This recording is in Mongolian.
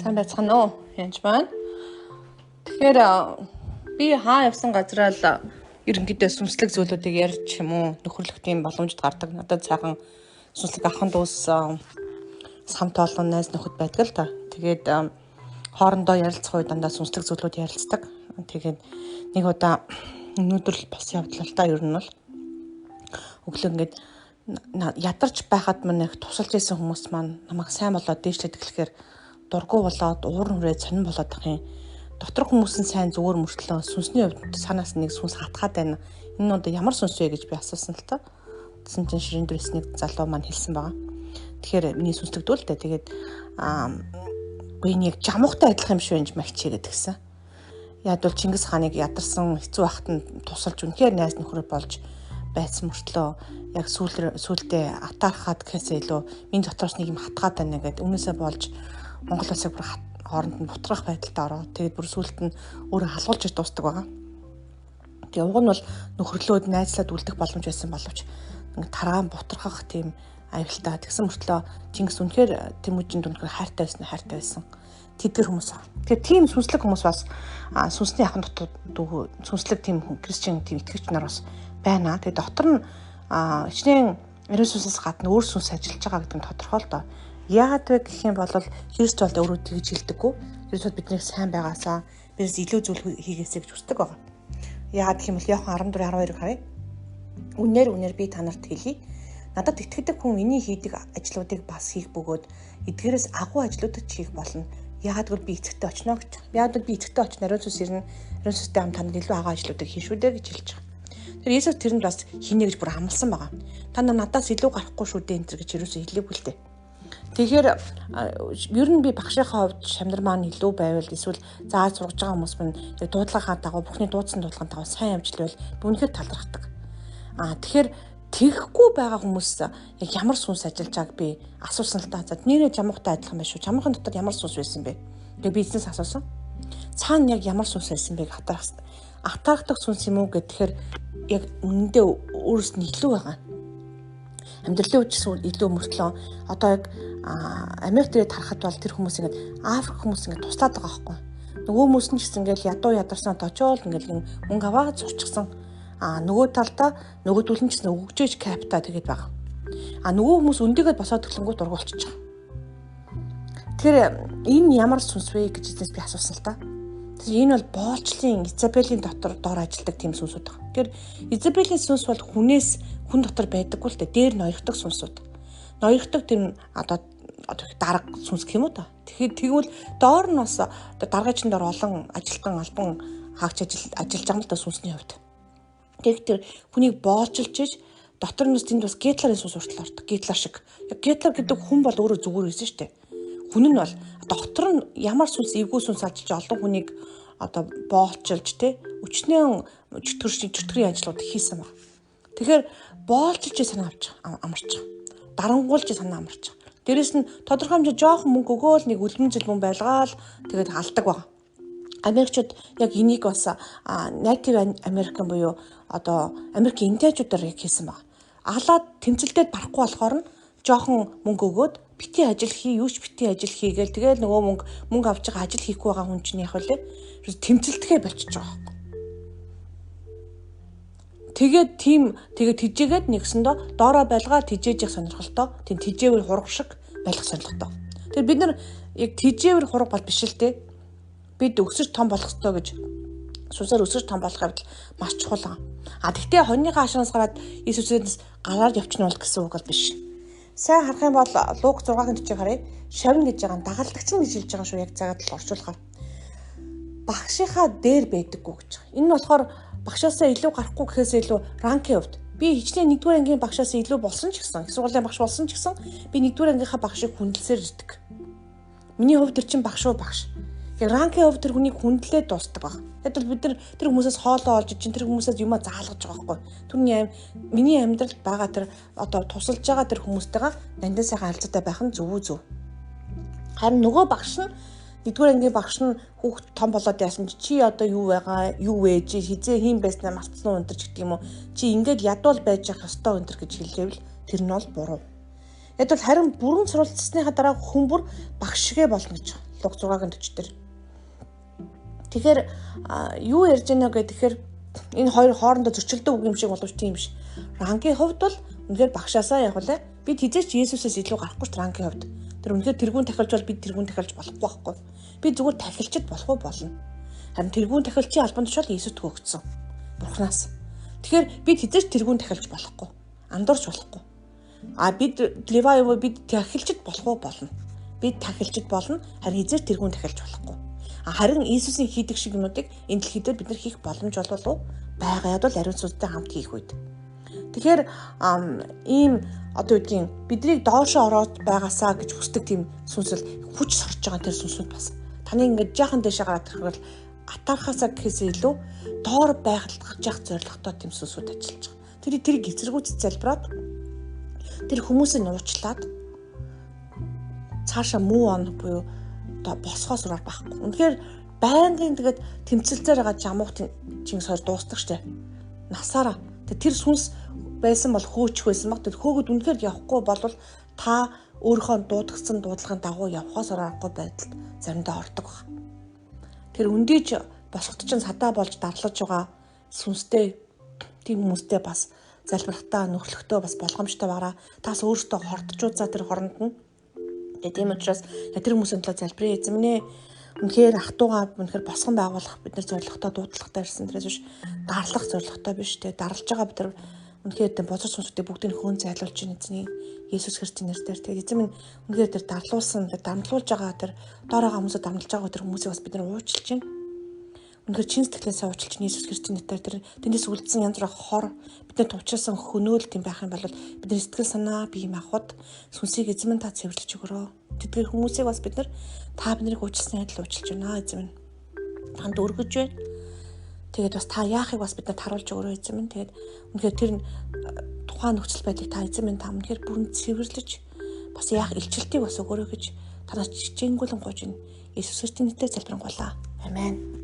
Сайн байцгаана уу? Янж байна. Тэгэхээр би явсан газраа л ерөнхийдөө сүнслэг зүйлүүдийг ярьж юм уу нөхөрлөх тийм боломжд гардаг. Надад сайхан сүнслэг ахын дүүс самт олон найз нөхөд байдаг л та. Тэгээд хоорондоо ярилцах үед дандаа сүнслэг зүйлүүд ярилцдаг. Тэгээд нэг удаа өнөөдөр л бас явдлаа л та ер нь бол өглөө ингээд ядарч байхад мань их тусалж исэн хүмүүс маань намайг сайн болоод дээшлээд эхлэхээр дургу болоод уур хүрээ сонирн болоод ах юм. Дотор хүмүүс нь сайн зүгээр мөртлөө сүнсний хувьд санаас нэг сүнс хатгаад байна. Энэ нь ямар сүнс вэ гэж би асуусан л та. Тэсэн чинь ширэн дээрс нэг залуу маань хэлсэн байгаа. Тэгэхээр миний сүнслэгдүүлтэй тэгээд үгүй нэг жамуухтай адилхан юм шүү энэ магчээ гэдгсэн. Яг бол Чингис хааныг ядарсан хэцүү байхад нь тусалж үнэхээр найз нөхөр болж байсан мөртлөө яг сүүлдээ атаархаад гэхээсээ илүү миний дотроос нэг юм хатгаад байна гэдэг үнээсээ болж Монгол улсыг бүр хооронд нь бутрах байдалд ороо. Тэгээд бүр сүүлд нь өөрөө халуулж дуустдаг байгаа. Тэгээ уг нь бол нөхөрлөөд найзлаад үлдэх боломж байсан боловч таргаан бутрахах тийм аюултай. Тэгсэн мөртлөө Чингис үнэхээр Тэмүүжинд үнэхээр хайртай байсан. Тэдгэр хүмүүс. Тэгэхээр тийм сүнслэг хүмүүс бас сүнсний ахын дотор сүнслэг тийм христиан тийм итгэгч нар бас байна. Тэгээд дотор нь хичнээн ариун сүнсээс гадна өөр сүнс ажиллаж байгаа гэдэг нь тодорхой л доо. Яагаад вэ гэх юм бол Христ бол өөрөө тэгж хэлдэггүй. Христ бол бидний сайн байгаасаа бидээс илүү зүйл хийгээсэй гэж хүсдэг байгаа. Яагаад гэх юм бол Иохан 14:12-ыг харъя. Үнээр би та нарт хэлье. Надад итгэдэг хүн миний хийдэг ажлуудыг бас хийх бөгөөд эдгээрээс агуу ажлуудад хийх болно. Яагаад гэвэл би эцэгтэй очно гэж. Яагаад би эцэгтэй очно ариун сүнс ирнэ. Ариун сүнстэй хамт танд илүү агуу ажлуудыг хийх шүү дээ гэж хэлж байгаа. Тэр Иесус тэрэнд бас хийнэ гэж бүр амласан байгаа. Та надаас илүү гарахгүй шүү дээ энэ гэж ерөөсөө хэлээгүй л дээ. Тэгэхээр ер нь би багшийнхаа хувьд шамдар маань илүү байвал эсвэл зааж сургаж байгаа хүмүүс мань дуудлагаа дагуу бүхний дуудсан дуудлагын дагуу сайн амжилт байвал үнэхээр талархдаг. Тэгэхээр тэгэхгүй байгаа хүмүүс яг ямар сүнс ажиллаж байгааг би асуусан л та. За нэрээ жамуухтай адилхан байна шүү. Жамуухын дотор ямар сүнс байсан бэ? Тэгээ би эзнээс асуусан. Цаана яг ямар сүнс байсан бэ гэж атаархдаг сүнс юм уу гэхээр яг үнэндээ өөрөөс нь илүү байгаа. Амьдралын үеч илүү мөртлөө одоо яг Америк дээрээ тарахад бол тэр хүмүүс ингээд Африк хүмүүс ингээд туслаад байгаа байхгүй. Нөгөө хүмүүс нь ч гэсэн ингээд ядуу ядарсан очоод ингээд мөнгө аваад сурчсан. Нөгөө талдаа нөгөөдөл нь ч гэсэн өгжээж капта тэгээд байгаа. Нөгөө хүмүүс өндөгөөд босоод өглөнгүүт ургуулчихж байгаа. Тэгэхээр энэ ямар сүнс вэ гэж эзнээс би асуусан л та. Энэ бол боолчлын Изабелийн дор ажилладаг тийм сүнсүүд байна. Тэгэхээр Изабелийн сүнс бол хүн дотор байдаггүй л дээ. Дээр ноёрхдаг сүнсүүд. Ноёрхдаг тийм одоо дарга сүнс гэх юм уу та. Тэгэхээр тэгвэл доор нь бас даргачийн дор олон ажилтан албан хаагч ажиллаж байгаа л да сүнсний хувьд. Тэгэхээр хүнийг боолчилж иж дотор нь тэнд бас Гитлерийн сүнс уртал ордог. Гитлер шиг. Яг Гитлер гэдэг хүн бол өөрөө зүгээр байсан шүү дээ. Хүн нь бол дотор нь ямар сүнс эвгүй сүнс ажиллаж олон хүнийг одоо боолчилж өчнөө чөтгөрийн ажлууд хийсэн баг. Тэгэхээр боолчилж санаа амарч байгаа. Дарангуулж санаа амарч байгаа. Дээрэс нь тодорхой хэмжээ жоохон мөнгө өгөөл нэг үлгэн жилбэн байлгаал тэгээд алдаг баг. Америкчууд яг энийг бас native American буюу одоо Америкийн интээжүүдээр хийсэн баг. Алаад тэмцэлдээд барахгүй болохоор нь жоохон мөнгө өгөөд бити ажил хий, юуч бити ажил хийгээл тэгэл нөгөө мөнгө авч байгаа ажил хийхгүй байгаа хүн чинь яг үлээ тэмцэлдэхээ болчихж байгаа юм. Тэгээд тижээгээд нэгсэндээ доороо байлгаа тижээж явах сонирхолтой. Тийм тижээвэр хураг шиг байлгах сонирхолтой. Тэгэхээр бид нар яг тижээвэр хураг бол биш л дээ. Бид өсөж том болох ёстой гэж сүнсээр өсөж том болох явдал маш чухал. Тэгтээ хоньныхаа ашигнаас гараад Иесусээс гараад явчихна бол гэсэн үг бол биш. Сайн харах юм бол Луг 6-ын 40-ыг харъя. Шавн гэж байгаа дагалдагч нь гэж хэлж байгаа шүү яг цагаад л орчуулахаар. Багшийнхаа дээр байдаггүй гэж байгаа. Энэ нь болохоор багшаасаа илүү гарахгүй гэхээс илүү ранкийн хувьд би хичнээн 1-р ангийн багшаасаа илүү болсон ч гэсэн их сургуулийн багш болсон ч гэсэн би 1-р ангийнхаа багшийг хүндэлсээр ирдэг. Миний хувьд тэр чинь багш. Яг ранкийн хувьд тэр хүнийг хүндлээд дуустдаг баг. Тэгвэл бид тэр хүмүүсээс хоолоо олж чинь тэр хүмүүсээс юмаа заалгаж байгаа байхгүй. Түрний миний амьдралд байгаа тэр одоо тусалж байгаа тэр хүмүүстэйгээ дандаа сайхан харилцаатай байх нь зөв. Харин нөгөө багш нь 1-р ангийн багш нь хүүхд том болоод яасан чи одоо юу байгаа, юу вэ, чи хизээ хийм байснаа мартсан уу өнтер гэдэг юм уу. Чи ингээд ядуул байж явах ёстой өнтер гэж хэлээвэл тэр нь бол буруу. Яг бол харин бүрэн суралцсныхаа дараа хүн бүр багш шигэ болно гэж. Луг 6:40 дээр. Тэгэхээр юу ярьж байна гэхээр энэ хоёр хоорондоо зөрчилдөг үг юм шиг боловч тийм биш. Рангийн хувьд бол үнэхээр багшаасаа явуулаа. Бид хизээч Есүсээс илүү гарахгүй ч рангийн хувьд. Тэр үнэхээр тэргүүн тахилж бол бид тэргүүн тахилж болохгүй байхгүй. Би зүгээр тахилчид болох уу болно. Харин тэргүүн тахилчийн албан тушаал Есүст өгөгдсөн. Бурханаас. Тэгэхээр бид хизээч тэргүүн тахилж болохгүй. Андуурч болохгүй. Бид Левай бид тахилчид болох уу болно. Бид тахилчид болно. Харин хизээч тэргүүн тахилж болохгүй. Харин Иесусийн хийдэг шиг юмнуудыг энэ дэлхий дээр бид нар хийх боломж болов уу? Байгаад бол ариун сүнстэй хамт хийх үед. Тэгэхээр ийм одоо үгдгийн биднийг доошоо ороод байгаасаа гэж хүсдэг тийм сүнсэл хүч сорж байгаа тэр сүнсүүд бас. Таны ингээд жаахан дэшээ гараад ирэх атархасаа гэхээсээ илүү доор байгуулгаж явах зорилготой тийм сүнсүүд ажиллаж байгаа. Тэр эзэргүүц залбираад тэр хүмүүсийг нуучлаад цаашаа муу он буюу босгоос ураар байхгүй. Үнэхээр байнгын тэгээд тэмцэлцээр байгаа жамуух Чингис хоёр дуустдаг штэ. Насаараа тэр сүнс байсан бол хөөчих байсан баг. Тэр хөөгд үнэхээр явахгүй бол та өөрийнхөө дуудагдсан дуудлагын дагуу явхаас аргагүй байдалд заримдаа ордог баг. Тэр өндийж босгот чинь садаа болж дарлаж байгаа сүнстэй тийм хүмүүстэй бас залбирахтаа нөхрөлтөө бас болгоомжтой байгаараа тас өөртөө хортчууд за тэр хоронд нь. Тийм учраас тэр хүмүүсийн төлөө залбирая эзэм нэ. Үнэхээр ах トゥ угаа үнэхээр босгон байгуулах бид нар зорилготой дуудлагатай ирсэн. Тэрээс биш дарлах зорилготой биш те дарлаж байгаа бид нар үнэхээр бозор сүнсүүдийг бүгдийг хөөн зайлуулж ийн эзний Есүс Христосийн нэрээр тэгээд эзэм минь үнэхээр тэр дарлуулсан тэр дамжуулж байгаа тэр доороо хүмүүсээ дамжуулж байгаа тэр хүмүүсийг бас бид нар уучлж байна. Үнэхээр чин сэтгэлээсээ уучлж Есүс Христосийн нэрээр тэр тэндээс үлдсэн янз бүрийн хор бидний тувчилсан хөнөөл тийм байх юм бол бидний сэтгэл санаа бие махбод сүнсийг эзэм та цэвэрлэж өгөрөө. Тэдгээр хүмүүсийг бас бид нар та биднийг уучлсны адил уучлж байна эзэм. Танд өргөж байна. Тэгээд бас та яахыг бас бидэнд харуулж өгөрөө эзэм минь. Тэгээд үнэхээр тэр тухайн нөхцөл байдлыг та эзэм минь та үнэхээр бүрэн цэвэрлэж бас яах илчилтийг бас өгөрөө гэж танаас жижигнгүүлэн гуйж байна. Есүс Христосийн нэрээр залбирanгуйлаа. Амен.